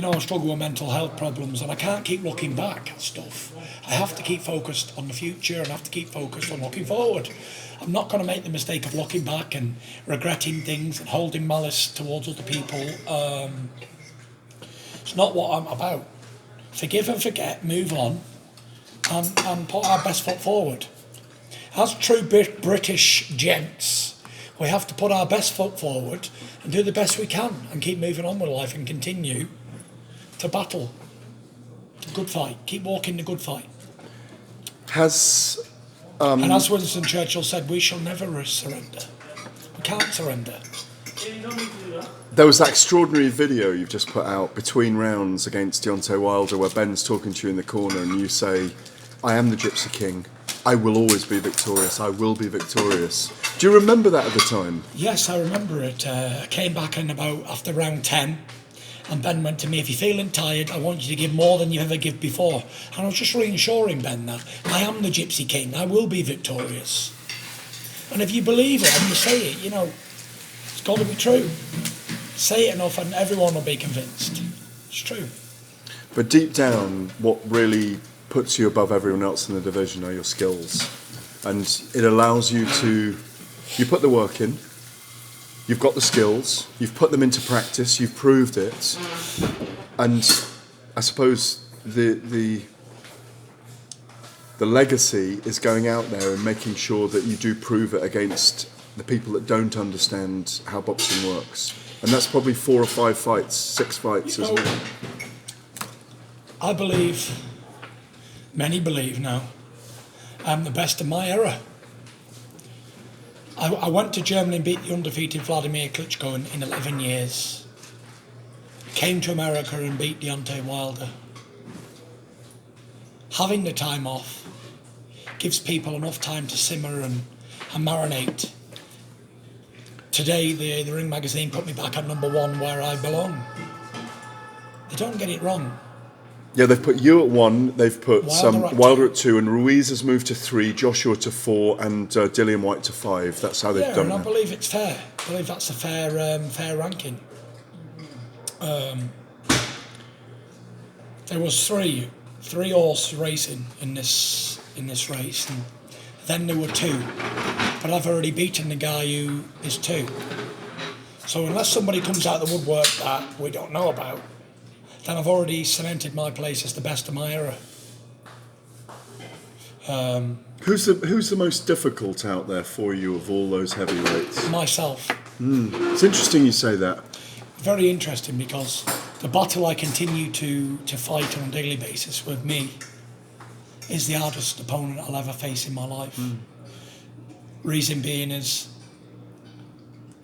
I struggle with mental health problems, and I can't keep looking back at stuff. I have to keep focused on the future, and I have to keep focused on looking forward. I'm not going to make the mistake of looking back and regretting things and holding malice towards other people. It's not what I'm about. Forgive and forget, move on, and put our best foot forward. As true British gents, we have to put our best foot forward and do the best we can and keep moving on with life and continue to battle the good fight. Keep walking the good fight. And as Winston Churchill said, we shall never surrender. We can't surrender. There was that extraordinary video you've just put out between rounds against Deontay Wilder where Ben's talking to you in the corner and you say, I am the Gypsy King. I will always be victorious. I will be victorious. Do you remember that at the time? Yes, I remember it. I came back in after round 10 and Ben went to me, if you're feeling tired, I want you to give more than you ever give before. And I was just reassuring Ben that I am the Gypsy King. I will be victorious. And if you believe it and you say it, it's got to be true. Say it enough and everyone will be convinced. It's true. But deep down, what really puts you above everyone else in the division are your skills. And it allows you you put the work in, you've got the skills, you've put them into practice, you've proved it. And I suppose the legacy is going out there and making sure that you do prove it against the people that don't understand how boxing works. And that's probably 4 or 5 fights, 6 fights, isn't it? I believe, many believe now, I'm the best of my era. I went to Germany and beat the undefeated Vladimir Klitschko in 11 years. Came to America and beat Deontay Wilder. Having the time off gives people enough time to simmer and marinate. Today, the Ring magazine put me back at number 1 where I belong. They don't get it wrong. Yeah, they've put you at 1, they've put Wilder at 2, and Ruiz has moved to 3, Joshua to 4, and Dillian White to 5. That's how they've done it. Yeah, and I believe it's fair. I believe that's a fair ranking. There was three horse racing in this race, and then there were 2. But I've already beaten the guy who is 2. So unless somebody comes out of the woodwork that we don't know about, then I've already cemented my place as the best of my era. Who's the most difficult out there for you of all those heavyweights? Myself. It's interesting you say that. Very interesting, because the battle I continue to fight on a daily basis with me is the hardest opponent I'll ever face in my life. Reason being is,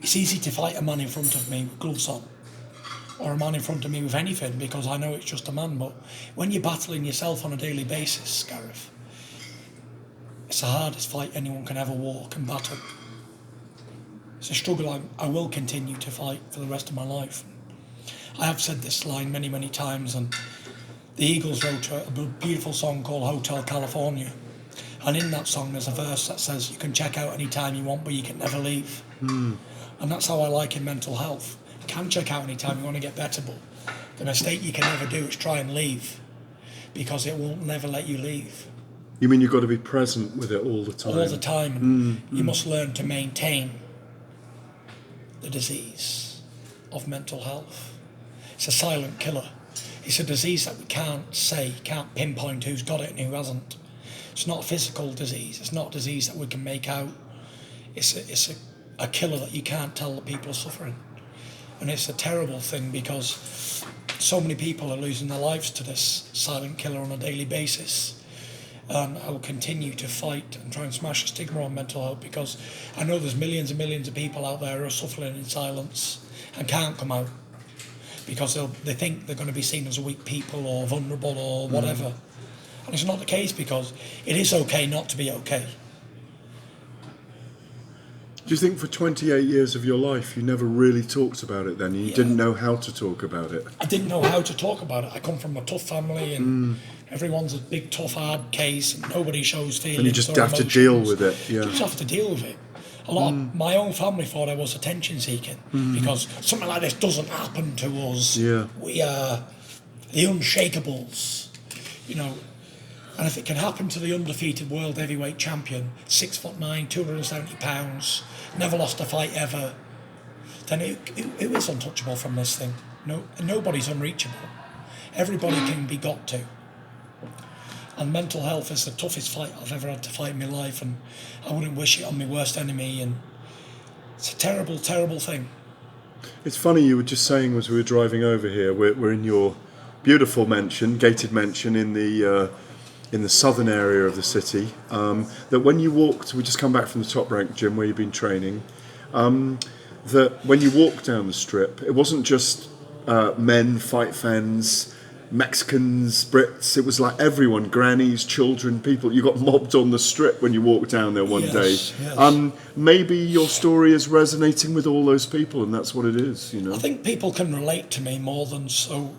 it's easy to fight a man in front of me with gloves on, or a man in front of me with anything, because I know it's just a man. But when you're battling yourself on a daily basis, Gareth, it's the hardest fight anyone can ever walk and battle. It's a struggle I will continue to fight for the rest of my life. I have said this line many, many times, and the Eagles wrote a beautiful song called Hotel California. And in that song there's a verse that says, you can check out any time you want, but you can never leave. And that's how I like in mental health. You can check out any time you want to get better, but the mistake you can never do is try and leave, because it will never let you leave. You mean you've got to be present with it all the time? All the time. You must learn to maintain the disease of mental health. It's a silent killer. It's a disease that we can't pinpoint who's got it and who hasn't. It's not a physical disease. It's not a disease that we can make out. It's a killer that you can't tell that people are suffering. And it's a terrible thing, because so many people are losing their lives to this silent killer on a daily basis. I will continue to fight and try and smash the stigma on mental health, because I know there's millions and millions of people out there who are suffering in silence and can't come out because they think they're going to be seen as weak people or vulnerable or whatever. And it's not the case, because it is okay not to be okay. Do you think for 28 years of your life you never really talked about it then? You didn't know how to talk about it? I didn't know how to talk about it. I come from a tough family, and everyone's a big, tough, hard case, and nobody shows feelings. And you just or have emotions. to deal with it. Yeah. You just have to deal with it. A lot of my own family thought I was attention seeking, because something like this doesn't happen to us. Yeah. We are the unshakables, you know. And if it can happen to the undefeated world heavyweight champion, 6'9", 270 pounds, never lost a fight ever, then it is untouchable from this thing. Nobody's unreachable. Everybody can be got to. And mental health is the toughest fight I've ever had to fight in my life, and I wouldn't wish it on my worst enemy, and it's a terrible, terrible thing. It's funny, you were just saying as we were driving over here, we're in your beautiful mansion, gated mansion in the southern area of the city, that when you walked, we just come back from the Top Rank gym where you've been training, that when you walked down the strip, it wasn't just men, fight fans, Mexicans, Brits, it was like everyone, grannies, children, people. You got mobbed on the strip when you walked down there one day. Yes. Maybe your story is resonating with all those people, and that's what it is, you know. I think people can relate to me more than so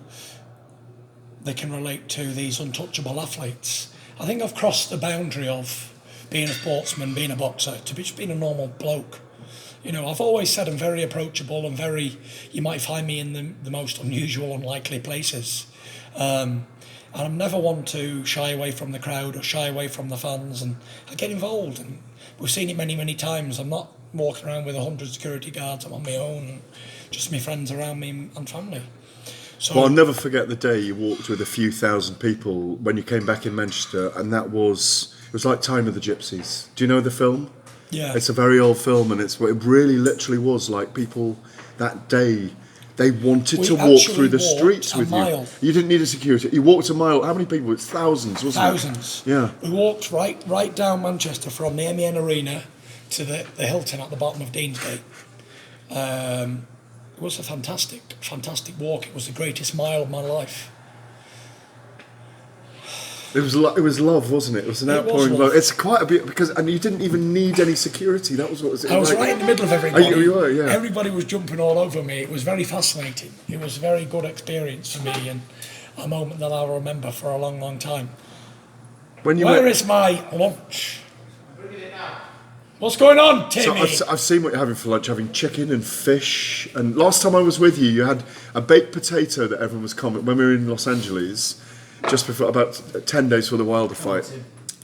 they can relate to these untouchable athletes. I think I've crossed the boundary of being a sportsman, being a boxer, to just being a normal bloke. You know, I've always said I'm very approachable and you might find me in the most unusual, unlikely places. And I'm never one to shy away from the crowd or shy away from the fans, and I get involved, and we've seen it many, many times. I'm not walking around with 100 security guards, I'm on my own, and just my friends around me and family. So, well, I'll never forget the day you walked with a few thousand people when you came back in Manchester, and it was like Time of the Gypsies. Do you know the film? yeah. It's a very old film, and it really literally was like people that day, they wanted We to walk actually through the walked streets a with mile. you. You didn't need a security. You walked a mile. How many people? It's thousands, wasn't it? Thousands. Yeah. We walked right down Manchester from the MEN Arena to the Hilton at the bottom of Deansgate. It was a fantastic walk. It was the greatest mile of my life. It was love, wasn't it? It was an outpouring of love. It's quite a bit and you didn't even need any security. That was what was. I was right in the middle of everybody. You were, yeah. Everybody was jumping all over me. It was very fascinating. It was a very good experience for me, and a moment that I'll remember for a long, long time. Where is my lunch? What's going on, Timmy? So I've seen what you're having for lunch, having chicken and fish. And last time I was with you, you had a baked potato that everyone was commenting when we were in Los Angeles, just before about 10 days before the Wilder fight.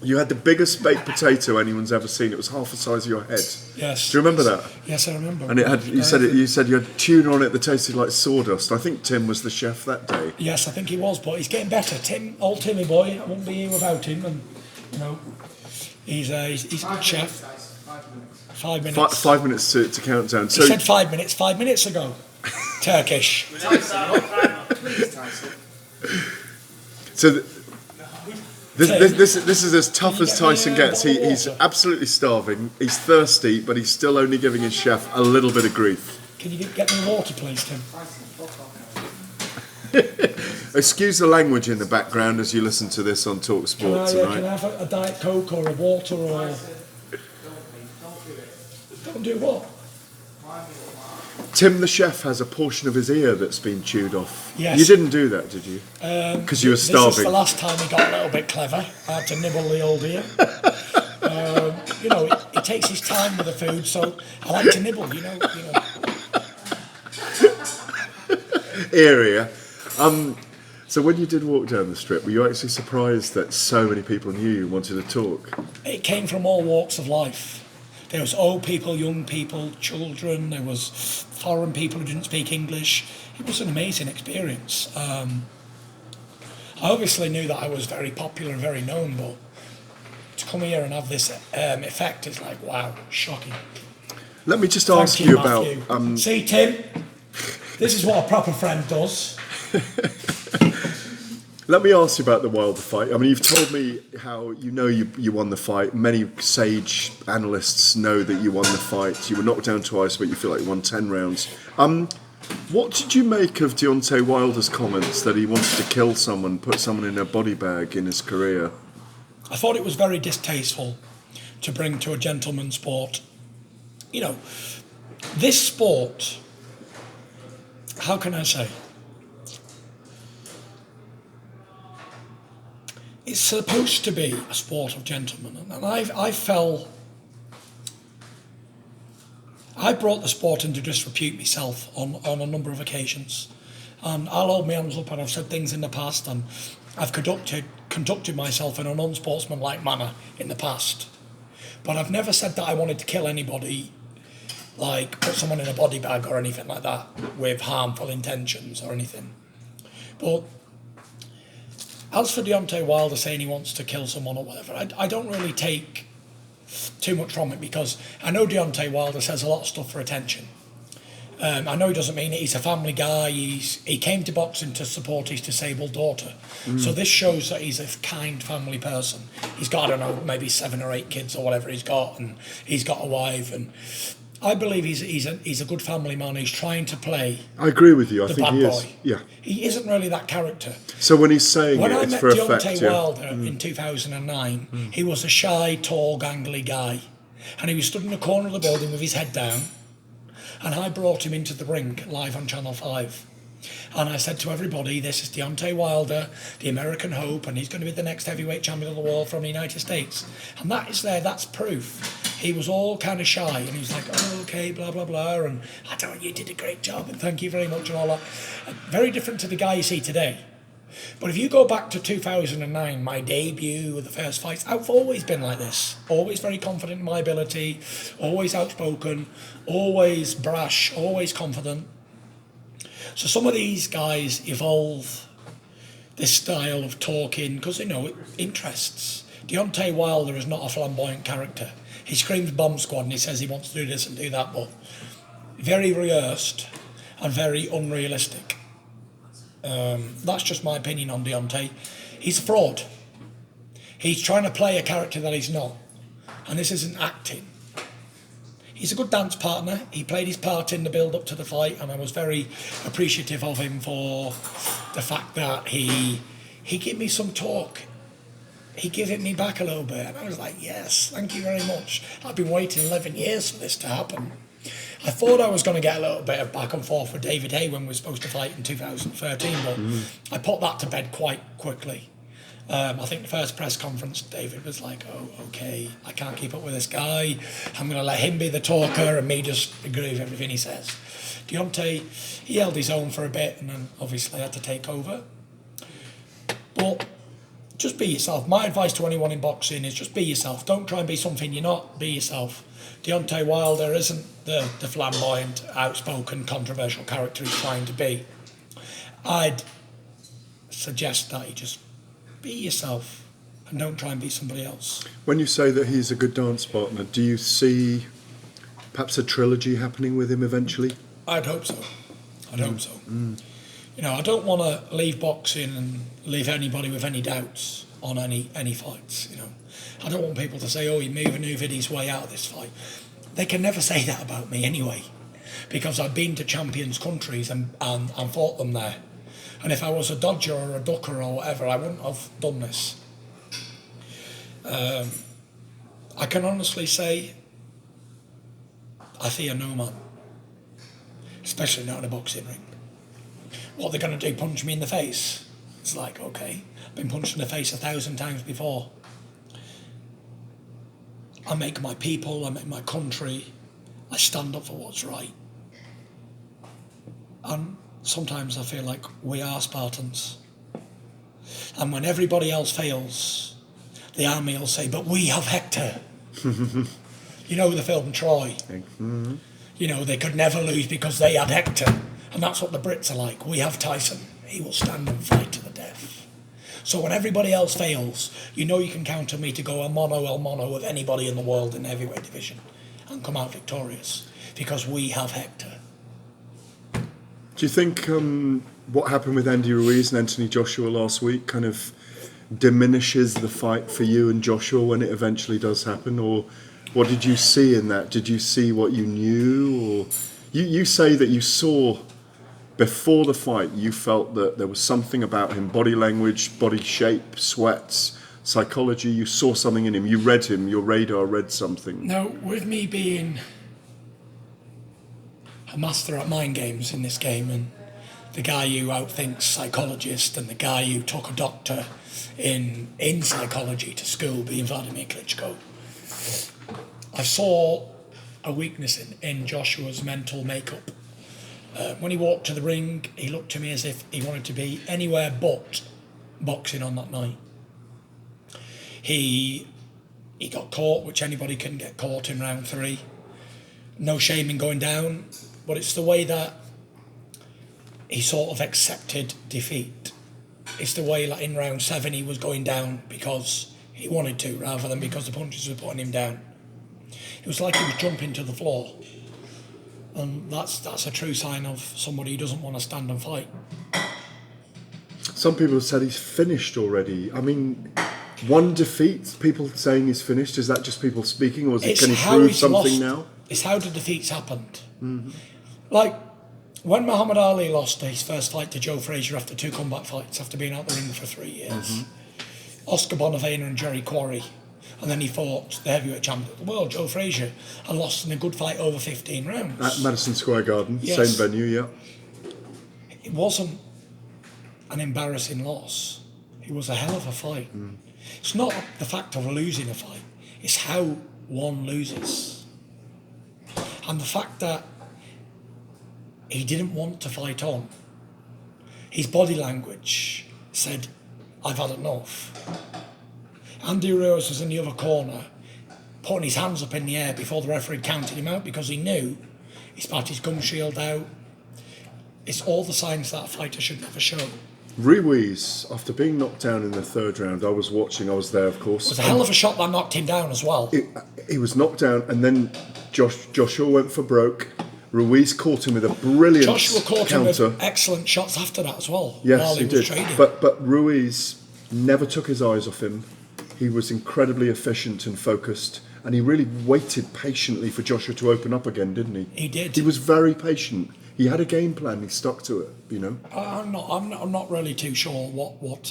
You had the biggest baked potato anyone's ever seen. It was half the size of your head. Yes. Do you remember that? Yes, I remember. And it had. You said you had tuna on it that tasted like sawdust. I think Tim was the chef that day. Yes, I think he was, but he's getting better. Old Timmy boy, I wouldn't be here without him, and you know, he's a good chef. 5 minutes. 5 minutes to count down. He said 5 minutes 5 minutes ago. Turkish. So this is as tough as Tyson gets. He's absolutely starving. He's thirsty, but he's still only giving his chef a little bit of grief. Can you get me water, please, Tim? Excuse the language in the background as you listen to this on Talk Sport tonight. Can I have a Diet Coke or a water or... Don't do what? Tim the chef has a portion of his ear that's been chewed off. Yes. You didn't do that, did you? Because you were starving. This is the last time he got a little bit clever. I had to nibble the old ear. You know, he takes his time with the food, so I like to nibble, you know. Area. So when you did walk down the strip, were you actually surprised that so many people knew you wanted to talk? It came from all walks of life. There was old people, young people, children. There was foreign people who didn't speak English. It was an amazing experience. I obviously knew that I was very popular and very known, but to come here and have this effect is like, wow, shocking. Let me just ask you about... See, Tim, this is what a proper friend does. Let me ask you about the Wilder fight. I mean, you've told me how you won the fight. Many sage analysts know that you won the fight. You were knocked down twice, but you feel like you won 10 rounds. What did you make of Deontay Wilder's comments that he wanted to kill someone, put someone in a body bag in his career? I thought it was very distasteful to bring to a gentleman's sport. You know, this sport, how can I say? It's supposed to be a sport of gentlemen, and I brought the sport into disrepute myself on a number of occasions. And I'll hold my hands up, and I've said things in the past, and I've conducted myself in an unsportsmanlike manner in the past. But I've never said that I wanted to kill anybody, like put someone in a body bag or anything like that with harmful intentions or anything. But as for Deontay Wilder saying he wants to kill someone or whatever, I don't really take too much from it, because I know Deontay Wilder says a lot of stuff for attention. I know he doesn't mean it. He's a family guy. He came to boxing to support his disabled daughter. So this shows that he's a kind family person. He's got, I don't know, maybe 7 or 8 kids or whatever he's got, and he's got a wife. And I believe he's a good family man. He's trying to play. I agree with you. I the think bad he boy. is. Yeah. He isn't really that character. So when he's saying When I it's met for effect, Deontay Wilder in 2009, he was a shy, tall, gangly guy, and he was stood in the corner of the building with his head down. And I brought him into the ring live on Channel 5. And I said to everybody, this is Deontay Wilder, the American hope, and he's going to be the next heavyweight champion of the world from the United States. And that is there, that's proof. He was all kind of shy, and he was like, oh, okay, blah, blah, blah, and I thought you did a great job, and thank you very much, and all that. Very different to the guy you see today. But if you go back to 2009, my debut with the first fights, I've always been like this. Always very confident in my ability, always outspoken, always brash, always confident. So some of these guys evolve this style of talking because they know it interests. Deontay Wilder is not a flamboyant character. He screams bomb squad and he says he wants to do this and do that, but very rehearsed and very unrealistic. That's just my opinion on Deontay. He's a fraud. He's trying to play a character that he's not. And this isn't acting. He's a good dance partner. He played his part in the build-up to the fight, and I was very appreciative of him for the fact that he gave me some talk. He gave it me back a little bit. And I was like, yes, thank you very much. I've been waiting 11 years for this to happen. I thought I was going to get a little bit of back and forth with David Hay when we were supposed to fight in 2013, but I put that to bed quite quickly. I think the first press conference, David was like, oh, okay, I can't keep up with this guy. I'm going to let him be the talker and me just agree with everything he says. Deontay, he held his own for a bit and then obviously had to take over. But just be yourself. My advice to anyone in boxing is just be yourself. Don't try and be something you're not. Be yourself. Deontay Wilder isn't the flamboyant, outspoken, controversial character he's trying to be. I'd suggest that you just be yourself and don't try and be somebody else. When you say that he's a good dance partner, do you see perhaps a trilogy happening with him eventually? I'd hope so. I'd hope so. You know, I don't want to leave boxing and leave anybody with any doubts on any fights, you know. I don't want people to say, oh, he manoeuvred his way out of this fight. They can never say that about me anyway, because I've been to champions' countries and fought them there. And if I was a dodger or a ducker or whatever, I wouldn't have done this. I can honestly say I fear no man, especially not in a boxing ring. What they're going to do, punch me in the face? It's like, okay, I've been punched in the face 1,000 times before. I make my people, I make my country, I stand up for what's right. And sometimes I feel like we are Spartans. And when everybody else fails, the army will say, but we have Hector. You know the film Troy? Mm-hmm. You know, they could never lose because they had Hector. And that's what the Brits are like. We have Tyson. He will stand and fight to the death. So when everybody else fails, you know you can count on me to go a mono with anybody in the world in the heavyweight division and come out victorious because we have Hector. Do you think what happened with Andy Ruiz and Anthony Joshua last week kind of diminishes the fight for you and Joshua when it eventually does happen? Or what did you see in that? Did you see what you knew? Or you say that you saw before the fight, you felt that there was something about him, body language, body shape, sweats, psychology. You saw something in him. You read him. Your radar read something. Now, with me being a master at mind games in this game, and the guy who outthinks psychologists, and the guy who took a doctor in psychology to school, being Vladimir Klitschko, I saw a weakness in Joshua's mental makeup. When he walked to the ring, he looked to me as if he wanted to be anywhere but boxing on that night. He got caught, which anybody can get caught in round 3. No shame in going down, but it's the way that he sort of accepted defeat. It's the way, like in round 7, he was going down because he wanted to, rather than because the punches were putting him down. It was like he was jumping to the floor. And that's a true sign of somebody who doesn't want to stand and fight. Some people have said he's finished already. I mean, one defeat, people saying he's finished, is that just people speaking, or can he prove something now? It's how the defeats happened. Mm-hmm. Like, when Muhammad Ali lost his first fight to Joe Frazier after 2 combat fights, after being out the ring for 3 years, Oscar Bonavena and Jerry Quarry, and then he fought the heavyweight champion of the world, Joe Frazier, and lost in a good fight over 15 rounds. At Madison Square Garden, yes. Same venue, yeah. It wasn't an embarrassing loss. It was a hell of a fight. It's not the fact of losing a fight, it's how one loses. And the fact that he didn't want to fight on. His body language said, I've had enough. Andy Ruiz was in the other corner, putting his hands up in the air before the referee counted him out, because he knew he's had his gum shield out. It's all the signs that a fighter should never show. Ruiz, after being knocked down in the 3rd round, I was watching, I was there, of course. It was a hell of a shot that knocked him down as well. He was knocked down, and then Joshua went for broke. Ruiz caught him with a brilliant Joshua caught counter. him with excellent shots after that as well. Yes, while he was did. trading. But Ruiz never took his eyes off him. He was incredibly efficient and focused, and he really waited patiently for Joshua to open up again, didn't he? He did. He was very patient. He had a game plan. He stuck to it. You know. I'm not really too sure what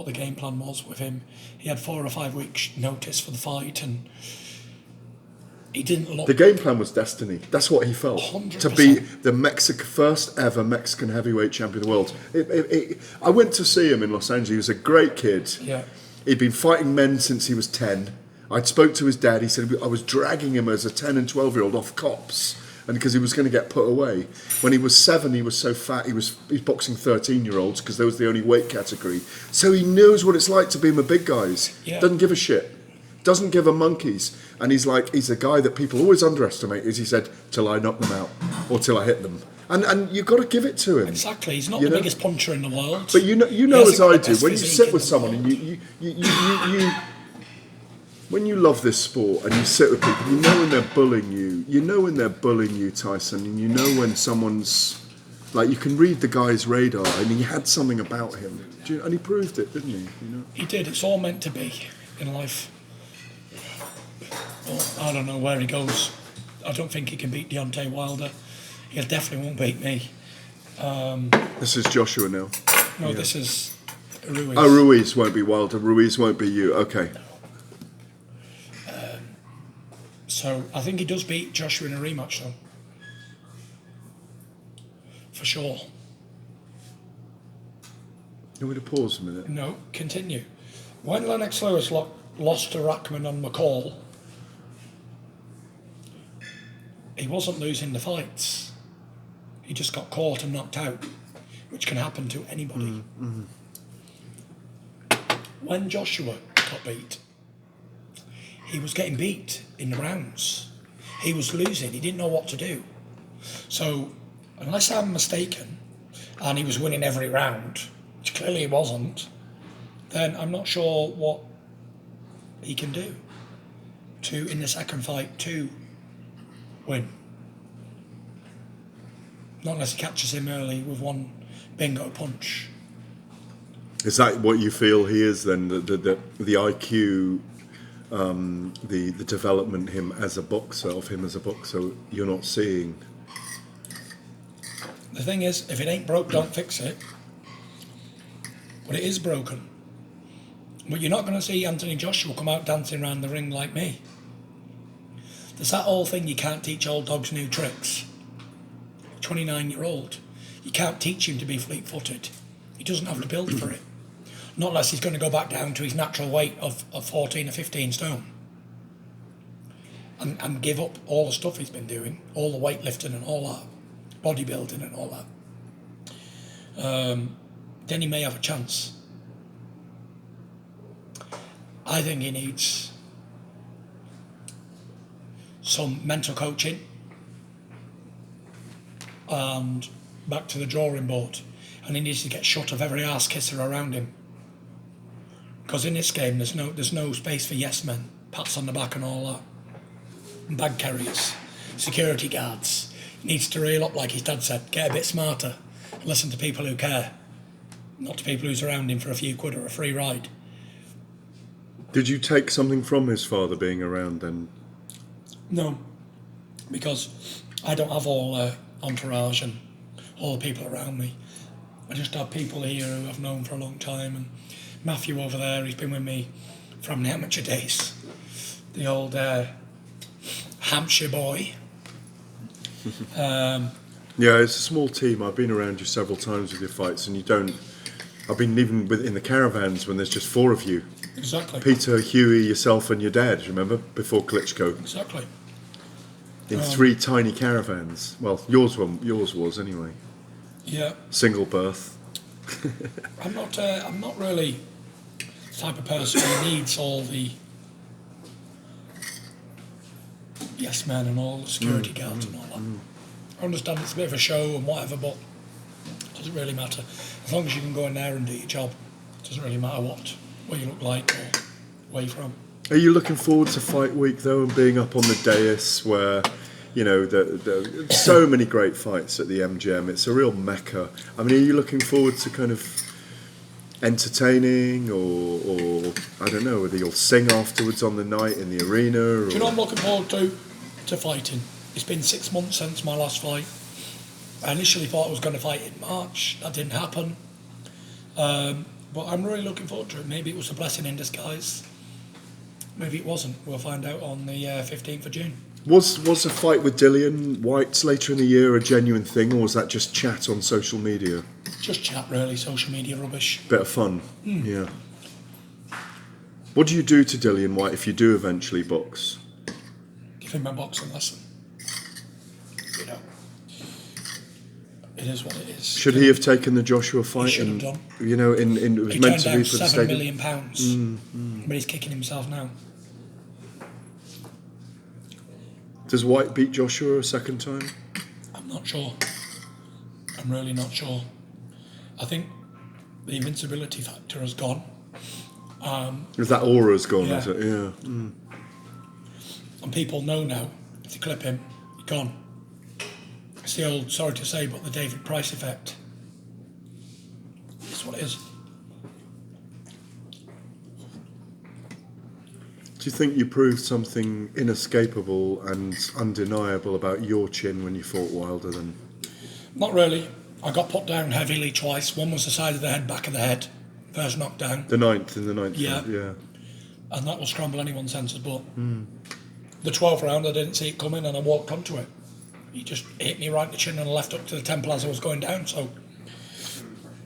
the game plan was with him. He had 4 or 5 weeks notice for the fight, and he didn't look. The game plan was destiny. That's what he felt. 100%. To be the first ever Mexican heavyweight champion of the world. I went to see him in Los Angeles. He was a great kid. Yeah. He'd been fighting men since he was 10. I'd spoke to his dad. He said I was dragging him as a 10 and 12-year-old off cops, and because he was going to get put away. When he was 7, he was so fat. He's boxing 13-year-olds because that was the only weight category. So he knows what it's like to be with big guys. Yeah. Doesn't give a shit. Doesn't give a monkeys. And he's a guy that people always underestimate, as he said, till I knock them out or till I hit them. And you've got to give it to him. Exactly. He's not the biggest puncher in the world. But you know as I do, when you sit with someone and you when you love this sport and you sit with people, you know when they're bullying you. You know when they're bullying you, Tyson, and you know when someone's like, you can read the guy's radar, and he had something about him, and he proved it, didn't he? You know? He did. It's all meant to be in life. Well, I don't know where he goes. I don't think he can beat Deontay Wilder. He definitely won't beat me. This is Joshua now. No, yeah. This is Ruiz. Oh, Ruiz won't be Wilder. Ruiz won't be you. Okay. So I think he does beat Joshua in a rematch, though. For sure. You want me to pause a minute? No, continue. When Lennox Lewis lost to Rackman on McCall, he wasn't losing the fights. He just got caught and knocked out, which can happen to anybody. Mm-hmm. When Joshua got beat, he was getting beat in the rounds. He was losing. He didn't know what to do. So, unless I'm mistaken, and he was winning every round, which clearly he wasn't, then I'm not sure what he can do in the second fight to win. Not unless he catches him early with one bingo punch. Is that what you feel he is then? The IQ, the development of him as a boxer, you're not seeing? The thing is, if it ain't broke, don't fix it. But it is broken. But you're not going to see Anthony Joshua come out dancing around the ring like me. There's that old thing, you can't teach old dogs new tricks. 29-year-old. You can't teach him to be fleet-footed. He doesn't have to build for it. Not unless he's going to go back down to his natural weight of 14 or 15 stone. And give up all the stuff he's been doing, all the weightlifting and all that. bodybuilding and all that, then he may have a chance. I think he needs some mental coaching and back to the drawing board, and he needs to get shut of every arse kisser around him. Because in this game, there's no space for yes men, pats on the back and all that, and bag carriers, security guards. He needs to reel up, like his dad said, get a bit smarter, and listen to people who care, not to people who's around him for a few quid or a free ride. Did you take something from his father being around then? No, because I don't have all entourage and all the people around me. I just have people here who I've known for a long time, and Matthew over there, he's been with me from the amateur days. The old Hampshire boy. Yeah, it's a small team. I've been around you several times with your fights, and you don't. I've been even in the caravans when there's just 4 of you. Exactly. Peter, Huey, yourself, and your dad. Remember before Klitschko? Exactly. In 3 tiny caravans. Well, yours was anyway. Yeah. Single berth. I'm not really the type of person who needs all the yes men and all the security guards and all that. I understand it's a bit of a show and whatever, but it doesn't really matter. As long as you can go in there and do your job, it doesn't really matter what you look like or where you're from. Are you looking forward to fight week though, and being up on the dais where, you know, so many great fights at the MGM? It's a real mecca. I mean, are you looking forward to kind of entertaining, or I don't know, whether you'll sing afterwards on the night in the arena? Or... Do you know what I'm looking forward to fighting? It's been 6 months since my last fight. I initially thought I was going to fight in March. That didn't happen. But I'm really looking forward to it. Maybe it was a blessing in disguise. Maybe it wasn't. We'll find out on the 15th of June. Was a fight with Dillian White later in the year a genuine thing, or was that just chat on social media? Just chat, really. Social media rubbish. Bit of fun. Yeah. What do you do to Dillian White if you do eventually box? Give him a boxing lesson. You know, it is what it is. Should he have taken the Joshua fight? He should have done. You know, it was He meant turned to be down for the £7 stadium. million, but he's kicking himself now. Does White beat Joshua a second time? I'm not sure. I'm really not sure. I think the invincibility factor has gone. Is that aura's gone? Yeah. Is it? Yeah. And people know now, if they clip him, he's gone. It's the old, sorry to say, but the David Price effect. That's what it is. Do you think you proved something inescapable and undeniable about your chin when you fought Wilder then? Not really. I got put down heavily twice. One was the side of the head, back of the head. First knockdown. The ninth Yeah. round, yeah. And that will scramble anyone's senses, but the 12th round I didn't see it coming and I walked onto it. He just hit me right in the chin and left up to the temple as I was going down, so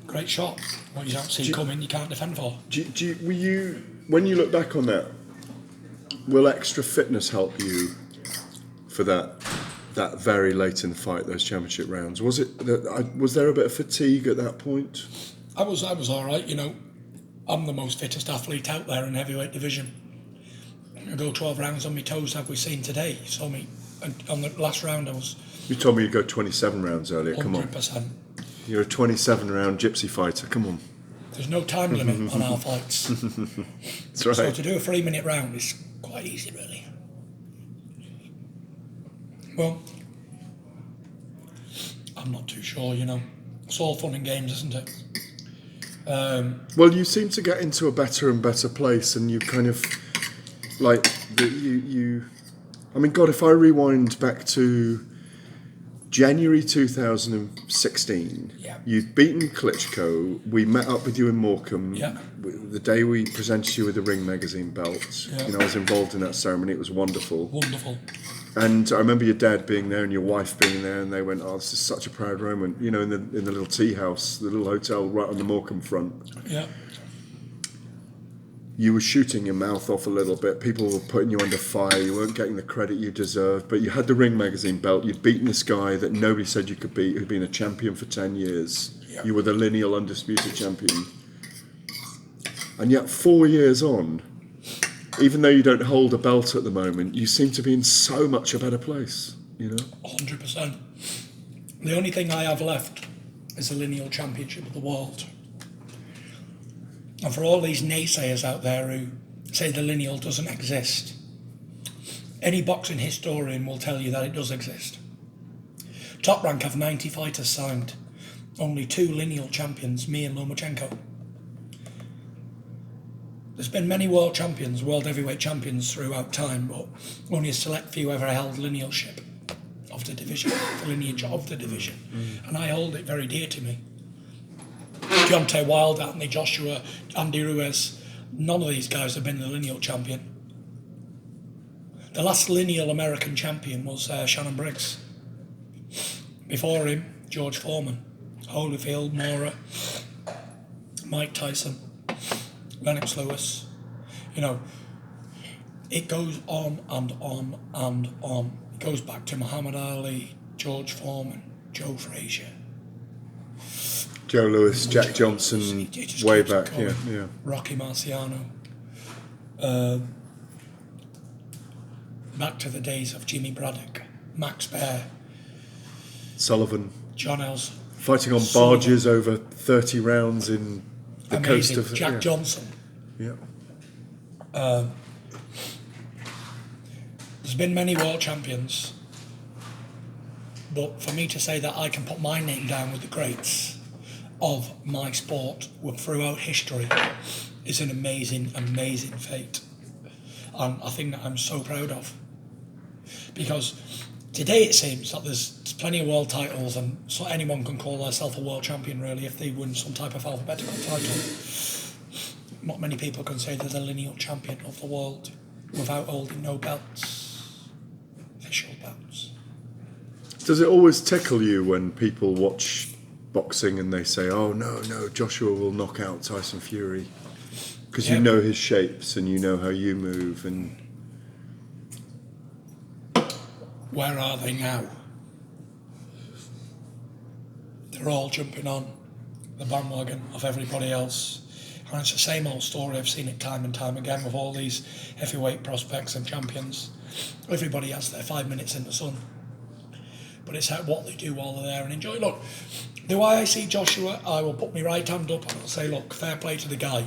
great shot. What you don't see coming, you can't defend for. Were you, when you look back on that, will extra fitness help you for that very late in the fight, those championship rounds? Was there a bit of fatigue at that point? I was all right, you know. I'm the most fittest athlete out there in heavyweight division. I go 12 rounds on my toes, have we seen today? You saw me, and on the last round I was... You told me you'd go 27 rounds earlier, 100%. come on. You're a 27-round gypsy fighter, come on. There's no time limit on our fights. That's right. So to do a 3-minute round is quite easy, really. Well, I'm not too sure, you know. It's all fun and games, isn't it? Well, you seem to get into a better and better place, and you kind of like you. I mean, God, if I rewind back to January 2016, Yeah. you'd beaten Klitschko. We met up with you in Morecambe. Yeah. The day we presented you with the Ring magazine belt. Yeah. You know, I was involved in that ceremony. It was wonderful. Wonderful. And I remember your dad being there and your wife being there, and they went, "Oh, this is such a proud moment." You know, in the little tea house, the little hotel right on the Morecambe front. Yeah. you were shooting your mouth off a little bit. People were putting you under fire. You weren't getting the credit you deserved. But you had the Ring Magazine belt. You'd beaten this guy that nobody said you could beat, who'd been a champion for 10 years. Yeah. You were the lineal undisputed champion. And yet 4 years on, even though you don't hold a belt at the moment, you seem to be in so much a better place, you know? 100%. The only thing I have left is the lineal championship of the world. And for all these naysayers out there who say the lineal doesn't exist, any boxing historian will tell you that it does exist. Top Rank have 90 fighters signed, only 2 lineal champions, me and Lomachenko. There's been many world champions, world heavyweight champions throughout time, but only a select few ever held linealship of the division, the lineage of the division. And I hold it very dear to me. Deontay Wilder, Anthony Joshua, Andy Ruiz, none of these guys have been the lineal champion. The last lineal American champion was Shannon Briggs. Before him, George Foreman, Holyfield, Mora, Mike Tyson, Lennox Lewis. You know, it goes on and on and on. It goes back to Muhammad Ali, George Foreman, Joe Frazier. Joe Lewis, Jack Johnson, way back, yeah. Rocky Marciano. Back to the days of Jimmy Braddock, Max Baer, Sullivan. John Els. Fighting on barges over 30 rounds in the Amazing. coast of... Jack Johnson. Yeah. There's been many world champions, but for me to say that I can put my name down with the greats of my sport throughout history is an amazing, amazing feat. And I think that I'm so proud of. Because today it seems that there's plenty of world titles and so anyone can call themselves a world champion really if they win some type of alphabetical title. Not many people can say they're the lineal champion of the world without holding no belts, official belts. Does it always tickle you when people watch boxing and they say, oh no, Joshua will knock out Tyson Fury? Because you know his shapes and you know how you move and... Where are they now? They're all jumping on the bandwagon of everybody else. And it's the same old story. I've seen it time and time again with all these heavyweight prospects and champions. Everybody has their 5 minutes in the sun. But it's what they do while they're there and enjoy. Look, the way I see Joshua, I will put my right hand up and I'll say, look, fair play to the guy.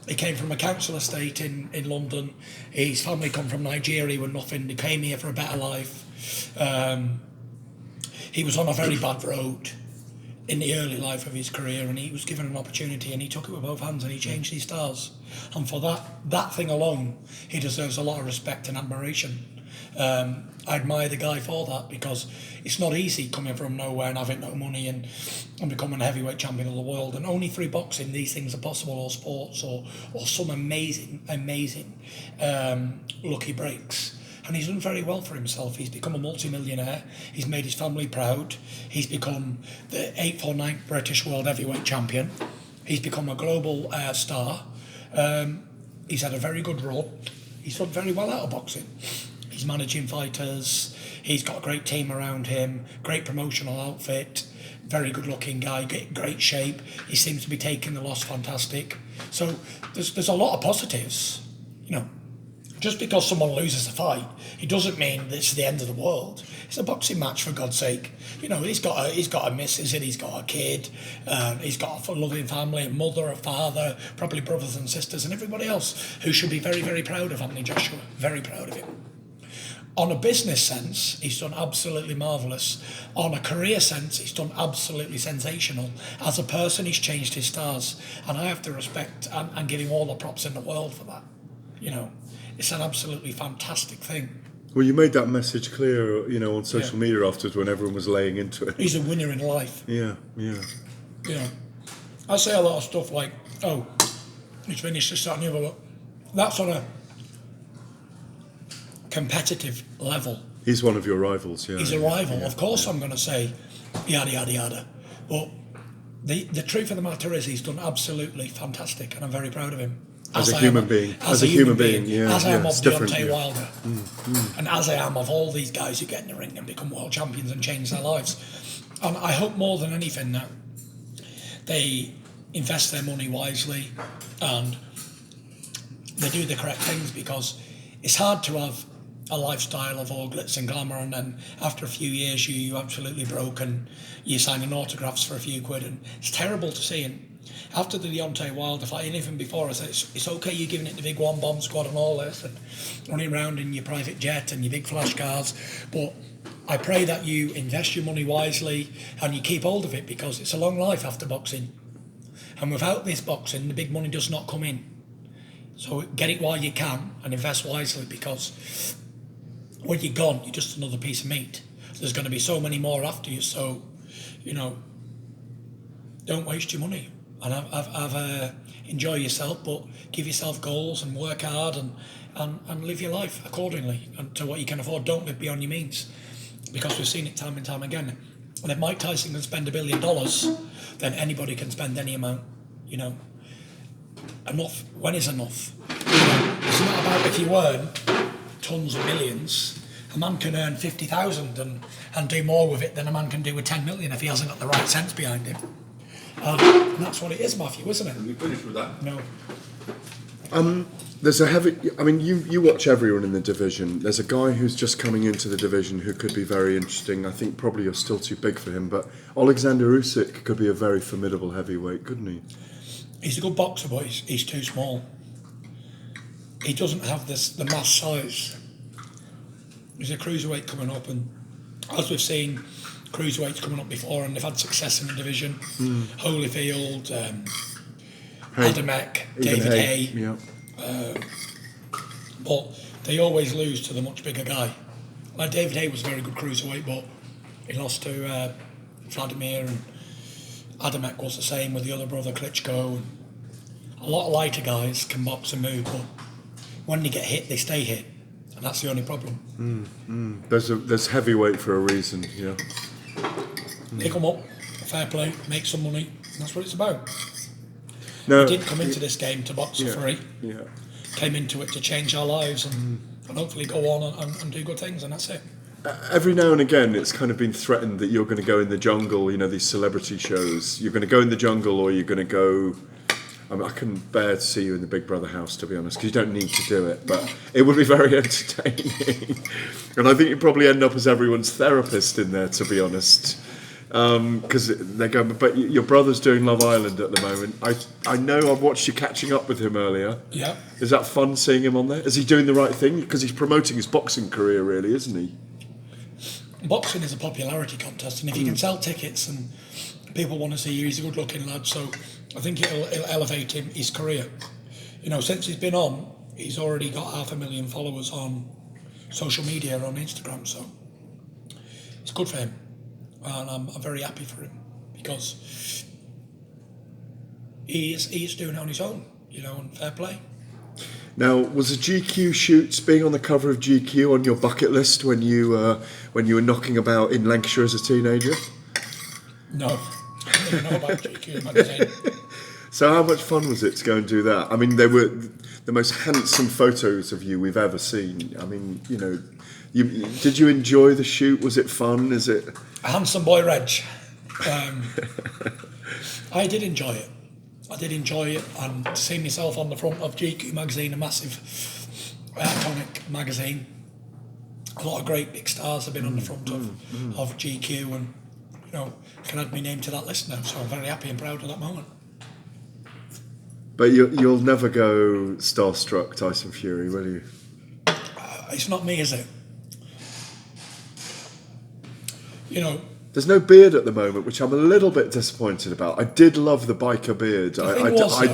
He came from a council estate in London. His family come from Nigeria with nothing. They came here for a better life. He was on a very bad road in the early life of his career and he was given an opportunity and he took it with both hands and he changed his stars. And for that thing alone, he deserves a lot of respect and admiration. I admire the guy for that because it's not easy coming from nowhere and having no money and becoming a heavyweight champion of the world. And only through boxing these things are possible, or sports, or some amazing lucky breaks. And he's done very well for himself. He's become a multi-millionaire. He's made his family proud. He's become the 8th or 9th British world heavyweight champion. He's become a global star. He's had a very good run. He's done very well out of boxing. He's managing fighters. He's got a great team around him. Great promotional outfit. Very good-looking guy. Great shape. He seems to be taking the loss fantastic. So there's a lot of positives. You know, just because someone loses a fight, it doesn't mean it's the end of the world. It's a boxing match, for God's sake. You know, he's got a missus and he's got a kid. He's got a loving family, a mother, a father, probably brothers and sisters, and everybody else who should be very, very proud of Anthony Joshua. Very proud of him. On a business sense, he's done absolutely marvellous. On a career sense, he's done absolutely sensational. As a person, he's changed his stars. And I have to respect and give him all the props in the world for that. You know, it's an absolutely fantastic thing. Well, you made that message clear, you know, on social media afterwards when everyone was laying into it. He's a winner in life. Yeah. You know, I say a lot of stuff like, oh, he's finished this, that and the other, but that's on a competitive level. He's one of your rivals, yeah. He's a rival. Of course I'm going to say yada, yada, yada. But the truth of the matter is he's done absolutely fantastic and I'm very proud of him. As a human being. As a human being, yeah. As I am of it's different, Deontay yeah. Wilder. And as I am of all these guys who get in the ring and become world champions and change their lives. And I hope more than anything that they invest their money wisely and they do the correct things, because it's hard to have a lifestyle of all glitz and glamour and then after a few years you absolutely broke and you're signing autographs for a few quid, and it's terrible to see. And after the Deontay Wilder fight, and even before, I said it's okay you're giving it the big one bomb squad and all this and running around in your private jet and your big flash cars, but I pray that you invest your money wisely and you keep hold of it, because it's a long life after boxing, and without this boxing the big money does not come in. So get it while you can and invest wisely, because when you're gone, you're just another piece of meat. There's going to be so many more after you, so, you know, don't waste your money. And enjoy yourself, but give yourself goals and work hard and live your life accordingly and to what you can afford. Don't live beyond your means, because we've seen it time and time again. And if Mike Tyson can spend $1 billion, then anybody can spend any amount, you know. Enough, when is enough? You know, it's not about if you earn tons of millions. A man can earn 50,000 and do more with it than a man can do with 10 million if he hasn't got the right sense behind him. And that's what it is, Matthew, isn't it? Can we finish with that? No. There's a heavy. I mean, you watch everyone in the division. There's a guy who's just coming into the division who could be very interesting. I think probably you're still too big for him, but Alexander Usyk could be a very formidable heavyweight, couldn't he? He's a good boxer, but he's too small. He doesn't have the mass size. He's a cruiserweight coming up, and as we've seen, cruiserweights coming up before, and they've had success in the division. Holyfield, Adamek, David Hay. Yeah. But they always lose to the much bigger guy. Like David Hay was a very good cruiserweight, but he lost to Vladimir, and Adamek was the same with the other brother Klitschko. And a lot of lighter guys can box and move, but when they get hit, they stay hit, and that's the only problem. There's heavyweight for a reason. Yeah. Pick them up, fair play, make some money. That's what it's about. No. We didn't come into this game to box for free. Yeah. Came into it to change our lives and hopefully go on and do good things, and that's it. Every now and again, it's kind of been threatened that you're going to go in the jungle. You know, these celebrity shows. You're going to go in the jungle, or you're going to go. I mean, I couldn't bear to see you in the Big Brother house, to be honest, because you don't need to do it, but it would be very entertaining. And I think you'd probably end up as everyone's therapist in there, to be honest. Because they're going, but your brother's doing Love Island at the moment. I know I've watched you catching up with him earlier. Yeah. Is that fun seeing him on there? Is he doing the right thing? Because he's promoting his boxing career, really, isn't he? Boxing is a popularity contest, and if you can sell tickets and people want to see you, he's a good-looking lad, so I think it'll elevate his career. You know, since he's been on, he's already got 500,000 followers on social media, on Instagram, so it's good for him. And I'm very happy for him, because he is doing it on his own, you know, and fair play. Now, was the GQ shoots, being on the cover of GQ, on your bucket list when you were knocking about in Lancashire as a teenager? No, I didn't even know about GQ magazine. So how much fun was it to go and do that? I mean, they were the most handsome photos of you we've ever seen. I mean, you know, did you enjoy the shoot? Was it fun? Is it... A handsome boy, Reg. I did enjoy it. And to see myself on the front of GQ magazine, a massive, iconic magazine. A lot of great big stars have been on the front of GQ, and you know, I can add my name to that list now. So I'm very happy and proud of that moment. But you'll never go starstruck, Tyson Fury, will you? It's not me, is it? You know, there's no beard at the moment, which I'm a little bit disappointed about. I did love the biker beard. I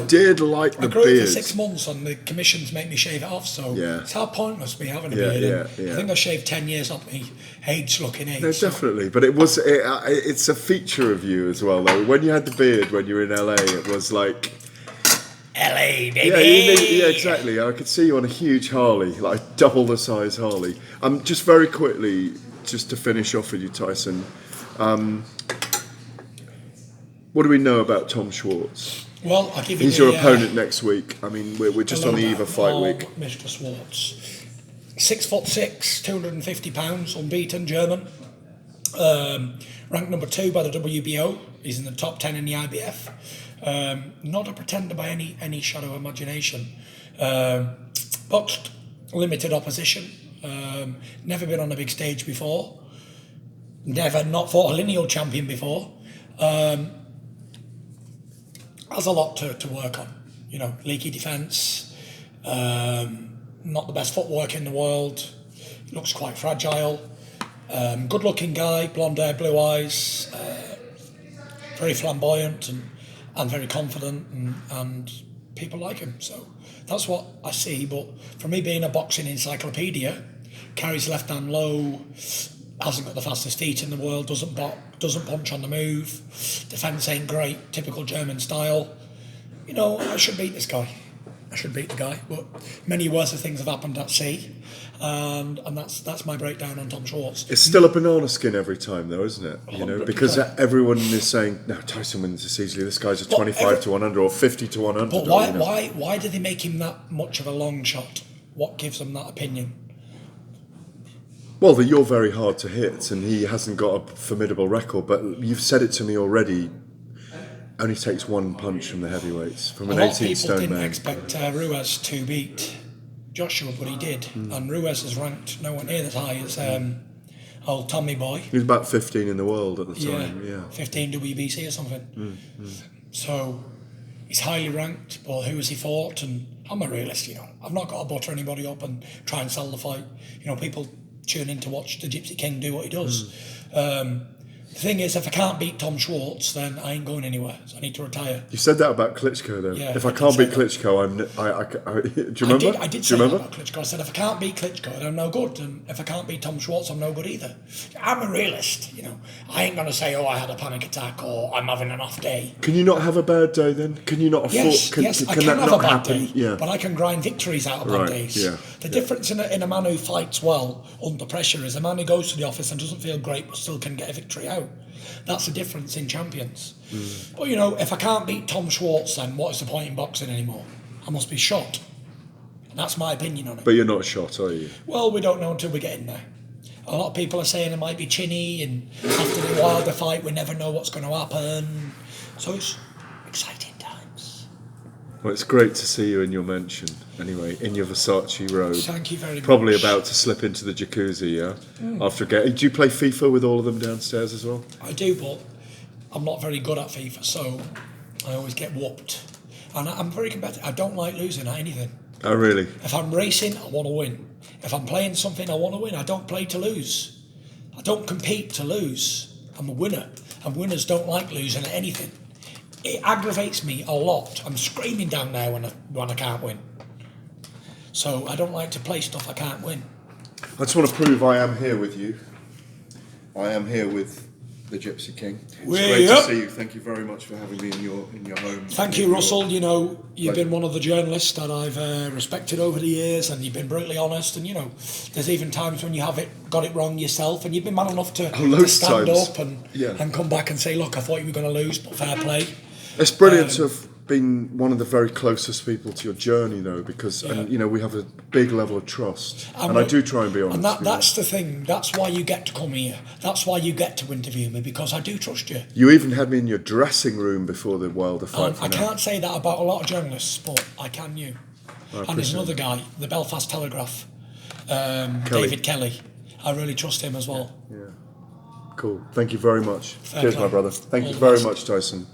did like the I grew it beard. for 6 months, and the commissions make me shave it off. So yeah. It's how pointless me having a beard. Yeah. I think I shaved 10 years off me looking age. No, definitely. But it's a feature of you as well, though. When you had the beard when you were in LA, it was like... LA, baby! Yeah, exactly. I could see you on a huge Harley, like double the size Harley. Just very quickly, just to finish off with you, Tyson, what do we know about Tom Schwartz? Well, I'll give you He's your opponent next week. I mean, we're just on the eve of fight week. Mr. Schwartz. 6'6", 250 pounds, unbeaten, German. Ranked number 2 by the WBO. He's in the top 10 in the IBF. Not a pretender by any shadow of imagination. Boxed limited opposition. Never been on a big stage before. Never not fought a lineal champion before. Has a lot to work on. You know, leaky defence. Not the best footwork in the world. Looks quite fragile. Good looking guy, blonde hair, blue eyes, very flamboyant and very confident, and people like him. So that's what I see. But for me, being a boxing encyclopedia, carries left hand low, hasn't got the fastest feet in the world, doesn't punch on the move, defence ain't great, typical German style. You know, I should beat this guy. I should beat the guy, but many worse things have happened at sea, and that's my breakdown on Tom Schwartz. It's still a banana skin every time, though, isn't it? You know, 100%. because everyone is saying, "No, Tyson wins this easily. This guy's a 25 to 100 or 50 to 100." But why did they make him that much of a long shot? What gives them that opinion? Well, that you're very hard to hit, and he hasn't got a formidable record. But you've said it to me already. Only takes one punch from the heavyweights, from an 18-stone man. People didn't expect Ruiz to beat Joshua, but he did. And Ruiz is ranked nowhere near as high as old Tommy Boy. He was about 15 in the world at the time. Yeah. 15 WBC or something. So he's highly ranked. But who has he fought? And I'm a realist, you know. I've not got to butter anybody up and try and sell the fight. You know, people tune in to watch the Gypsy King do what he does. The thing is, if I can't beat Tom Schwartz, then I ain't going anywhere. So I need to retire. You said that about Klitschko, though. Yeah, if I can't beat Klitschko, do you remember? I did say that about Klitschko. I said, if I can't beat Klitschko, then I'm no good. And if I can't beat Tom Schwartz, I'm no good either. I'm a realist, you know. I ain't going to say, I had a panic attack or I'm having an off day. Can you not have a bad day then? Can you not afford... Yes, I can have a bad day, but I can grind victories out of bad days. Yeah. The difference in a man who fights well under pressure is a man who goes to the office and doesn't feel great but still can get a victory out. That's the difference in champions. But, you know, if I can't beat Tom Schwartz, then what is the point in boxing anymore? I must be shot. And that's my opinion on it. But you're not shot, are you? Well, we don't know until we get in there. A lot of people are saying it might be chinny, and after the Wilder fight, we never know what's going to happen. So it's exciting times. Well, it's great to see you in your mansion, anyway, in your Versace robe. Thank you very much. Probably about to slip into the jacuzzi, yeah? After do you play FIFA with all of them downstairs as well? I do, but I'm not very good at FIFA, so I always get whooped. And I'm very competitive. I don't like losing at anything. Oh, really? If I'm racing, I want to win. If I'm playing something, I want to win. I don't play to lose. I don't compete to lose. I'm a winner. And winners don't like losing at anything. It aggravates me a lot. I'm screaming down there when I can't win. So I don't like to play stuff I can't win. I just want to prove I am here with you. I am here with the Gypsy King. It's great to see you. Thank you very much for having me in your home. Thank you, Russell. You know, you've been one of the journalists that I've respected over the years, and you've been brutally honest. And you know, there's even times when you got it wrong yourself, and you've been man enough to stand up and come back and say, "Look, I thought you were going to lose, but fair play." It's brilliant to have been one of the very closest people to your journey, though, because and, you know, we have a big level of trust, and I do try and be honest. And that's the thing. That's why you get to come here. That's why you get to interview me, because I do trust you. You even had me in your dressing room before the Wilder fight. I can't say that about a lot of journalists, but I can you. And there's another guy, the Belfast Telegraph, David Kelly. I really trust him as well. Yeah. Cool. Thank you very much. Fair Cheers, play. my brother. Thank you very much, Tyson.